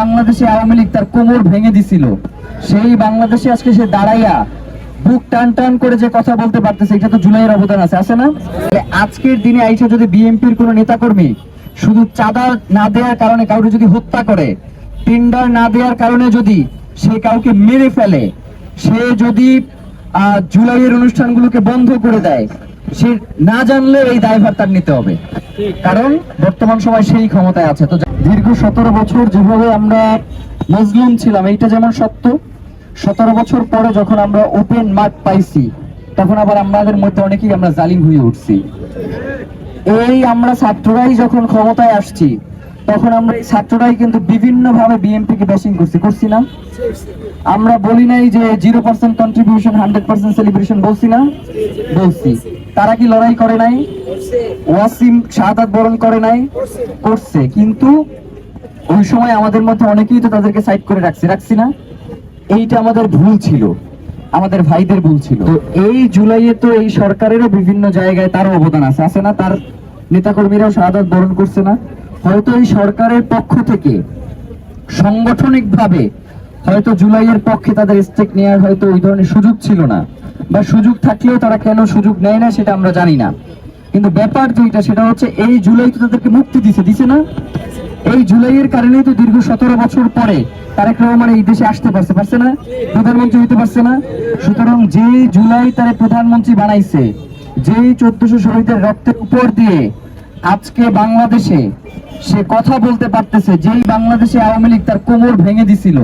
বাংলাদেশে আওয়ামী লীগ তার কোমর ভেঙে দিছিল, সেই বাংলাদেশে আজকে সে দাঁড়াইয়া বুক টান টান করে যে কথা বলতে পারতেছে, এটা তো জুলাইয়ের অবদান আছে না? আজকের দিনে আইসা যদি বিএনপির কোন নেতাকর্মী শুধু চাঁদা না দেওয়ার কারণে কাউকে যদি হত্যা করে, টেন্ডার না দেওয়ার কারণে যদি সে কাউকে মেরে ফেলে, সে যদি জুলাইয়ের অনুষ্ঠানগুলোকে বন্ধ করে দেয়, সে না জানলে এই দায়ভার তার নিতে হবে, কারণ বর্তমান সময় সেই ক্ষমতায় আছে। তো দীর্ঘ 17 বছর যেভাবে আমরা মজলুম ছিলাম, এইটা যেমন সত্য, 17 বছর পরে যখন আমরা ওপেন মাঠ পাইছি, তখন আবার আমাদের মধ্যে অনেকেই আমরা জালিম হয়ে উঠছি। এই আমরা ছাত্ররাই যখন ক্ষমতায় আসছি, তখন আমরা এই ছাত্ররাই কিন্তু বিভিন্ন ভাবে বিএনপি কে ব্যাশিং করছি না? আমরা বলি নাই যে 0% কন্ট্রিবিউশন 100% সেলিব্রেশন, বলছি না? বলছি। তারা কি লড়াই করে নাই? ওয়াসিম শাহাদাত বরণ করে নাই? করছে। কিন্তু ওই সময় আমাদের মধ্যে অনেকেই তো তাদেরকে সাইড করে রাখছি না? এইটা আমাদের ভুল ছিল, আমাদের ভাইদের ভুল ছিল। তো এই জুলাইয়ে তো এই সরকারেরও বিভিন্ন জায়গায় তার অবদান আছে না? তার নেতাকর্মীরাও শাহাদাত বরণ করছে না? হয়তো এই সরকারের পক্ষ থেকে সাংগঠনিক ভাবে হয়তো জুলাইয়ের পক্ষে তাদের স্টেক নেওয়ার হয়তো ওই ধরনের সুযোগ ছিল না, বা সুযোগ থাকলেও তারা কেন সুযোগ নেয় না সেটা আমরা জানি না। কিন্তু ব্যাপার যেটা, সেটা হচ্ছে এই জুলাই তো তাদেরকে মুক্তি দিছে না? এই জুলাইয়ের কারণেই তো দীর্ঘ 17 বছর পরে তারেক রহমান এই দেশে আসতে পারছে না? প্রধানমন্ত্রী হইতে পারছে না? সুতরাং যে জুলাই তারে প্রধানমন্ত্রী বানাইছে, যেই 1400 শহীদের রক্তের উপর দিয়ে আজকে বাংলাদেশে সে কথা বলতে পারতেছে, যেই বাংলাদেশে আওয়ামী লীগ তার কোমর ভেঙে দিছিল,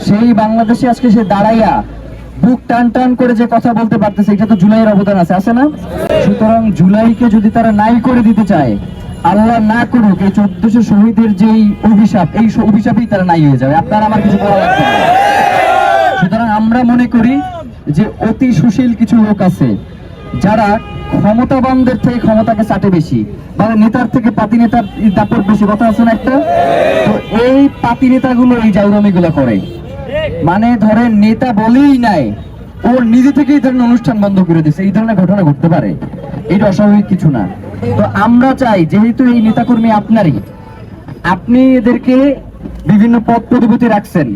সেই বাংলাদেশে আজকে সে দাঁড়াইয়া বুক টান টান করে যে কথা বলতে পারতেছে, এটা তো জুলাইয়ের অবদান আছে না? সুতরাং জুলাইকে যদি তারা নাই করে দিতে চায়, আল্লাহ না করুক, এই 1400 শহীদের যেই অভিশাপ, এই অভিশাপেই তারা নাই হয়ে যাবে। আপনার আমার কিছু বলা লাগবে না। সুতরাং আমরা মনে করি যে অতি সুশীল কিছু লোক আছে যারা ক্ষমতাবানদের থেকে ক্ষমতাকে চাটে বেশি, মানে নেতার থেকে পাতি নেতার দাপট বেশি, কথা আছে না একটা? তো এই পাতি নেতাগুলো এই জাউরামিগুলো করে, মানে ধরেন নেতা বলেই নাই, ও নিজে থেকেই ধরেন অনুষ্ঠান বন্ধ করে দিচ্ছে, এই ধরনের ঘটনা ঘটতে পারে, এটা অস্বাভাবিক কিছু না। তো আমরা চাই, যেহেতু এই নেতাকর্মী আপনারই, আপনি এদেরকে বিভিন্ন পদ পদবীতে রাখছেন,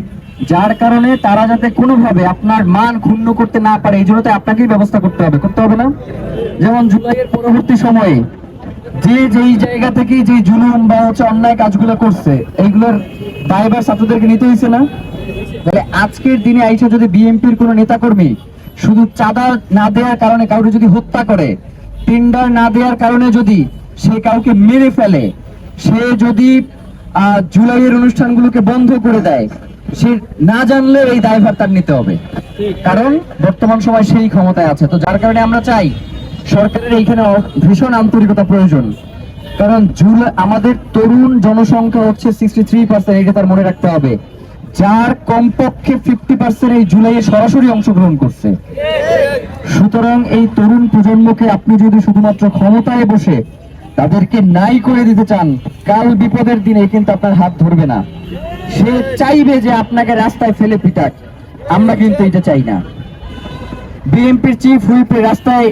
যার কারণে তারা যাতে কোনোভাবে আপনার মান ক্ষুণ্ণ করতে না পারে, এই জন্য তো আপনাকেই ব্যবস্থা করতে হবে না? যেমন জুলাইয়ের পরবর্তী সময়ে যেই জায়গা থেকে যে জুলুম বা অন্যায় কাজগুলো করছে, এইগুলোর দায়ভার ছাত্রদেরকে নিতে হয়েছে না? তাহলে আজকের দিনে আইসা যদি বিএনপির কোন নেতাকর্মী শুধু চাঁদা না দেওয়ার কারণে কাউকে যদি হত্যা করে, টেন্ডার না দেওয়ার কারণে যদি সে কাউকে মেরে ফেলে, সে যদি জুলাইয়ের অনুষ্ঠানগুলোকে বন্ধ করে দেয়, সে না জানলে এই দায়ভার তার নিতে হবে, কারণ বর্তমান সময় সেই ক্ষমতায় আছে। তো যার কারণে আমরা চাই সরকারের এইখানে ভীষণ আন্তরিকতা প্রয়োজন, কারণ আমাদের তরুণ জনসংখ্যা হচ্ছে 63%, এটা তার মনে রাখতে হবে, যার কমপক্ষে 50% এই জুলাইয়ে সরাসরি অংশগ্রহণ করছে। সুতরাং এই তরুণ প্রজন্মকে আপনি যদি শুধুমাত্র ক্ষমতায় বসে তাদেরকে নাই করে দিতে চান, কাল বিপদের দিনে কিন্তু আপনার হাত ধরবে না, সে চাইবে যে আপনাকে রাস্তায় ফেলে পিটাক। আমরা কিন্তু এটা চাই না। বিএনপির চিফ হুইপ রাস্তায়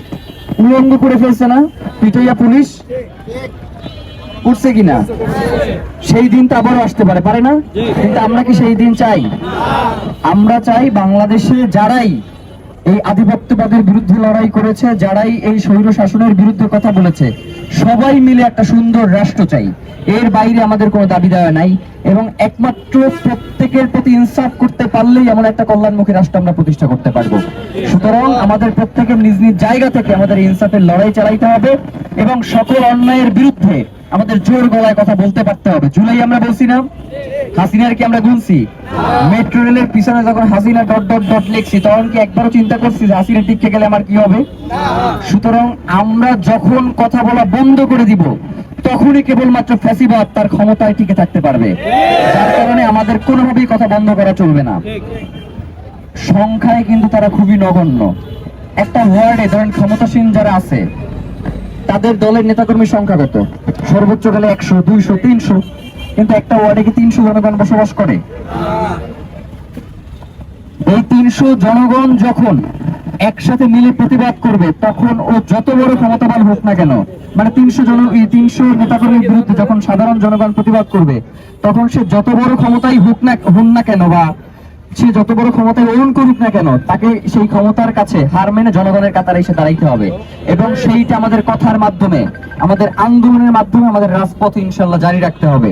উলঙ্গ করে ফেলছে না, পিটাইয়া পুলিশ উঠছে কিনা? সেই দিন তো আবারও আসতে পারে না? কিন্তু আমরা কি সেই দিন চাই? আমরা চাই বাংলাদেশে যারাই এই আধিপত্যবাদের বিরুদ্ধে লড়াই করেছে, যারাই এই স্বৈর শাসনের বিরুদ্ধে কথা বলেছে, সবাই মিলে একটা সুন্দর রাষ্ট্র চাই। এর বাইরে আমাদের কোনো দাবি দেওয়া নাই, এবং একমাত্র প্রত্যেকের প্রতি ইনসাফ করতে পারলেই এমন একটা কল্যাণমুখী রাষ্ট্র আমরা প্রতিষ্ঠা করতে পারবো। সুতরাং আমাদের প্রত্যেকের নিজ নিজ জায়গা থেকে আমাদের ইনসাফের লড়াই চালাইতে হবে, এবং সকল অন্যায়ের বিরুদ্ধে আমাদের জোর গলায় কথা বলতে পারতে হবে। জুলাই আমরা বলছি না, হাসিনার কি আমরা গুনছি? মেট্রো রেলের পিছনে যখন হাসিনা ... লিখছি, তখন কি একবারও চিন্তা করছি যে হাসিনা টিকে গেলে আমার কি হবে? সুতরাং আমরা যখন কথা বলা বন্ধ করে দিব, তখনই কেবলমাত্র ফ্যাসিবাদ তার ক্ষমতায় টিকে থাকতে পারবে। যার কারণে আমাদের কোনোভাবেই কথা বন্ধ করা চলবে না। সংখ্যায় কিন্তু তারা খুবই নগণ্য। একটা ওয়ার্ডে ধরেন ক্ষমতাসীন যারা আছে, তাদের দলের নেতাকর্মীর সংখ্যা কত? সর্বোচ্চ গেলে 100, 200, 300, কিন্তু একটা ওয়ার্ডে কি 300 জনগণ বসবাস করে? এই 300 জনগণ যখন একসাথে মিলে প্রতিবাদ করবে, তখন ও যত বড় ক্ষমতাবান হোক না কেন, মানে 300 নেতাকর্মীর বিরুদ্ধে যখন সাধারণ জনগণ প্রতিবাদ করবে, তখন সে যত বড় ক্ষমতাই হন না কেন, বা সে যত বড় ক্ষমতায় ওন করুক না কেন, তাকে সেই ক্ষমতার কাছে হার মেনে জনগণের কাতারে এসে দাঁড়াইতে হবে। এবং সেইটা আমাদের কথার মাধ্যমে, আমাদের আন্দোলনের মাধ্যমে, আমাদের রাজপথে ইনশাল্লাহ জারি রাখতে হবে।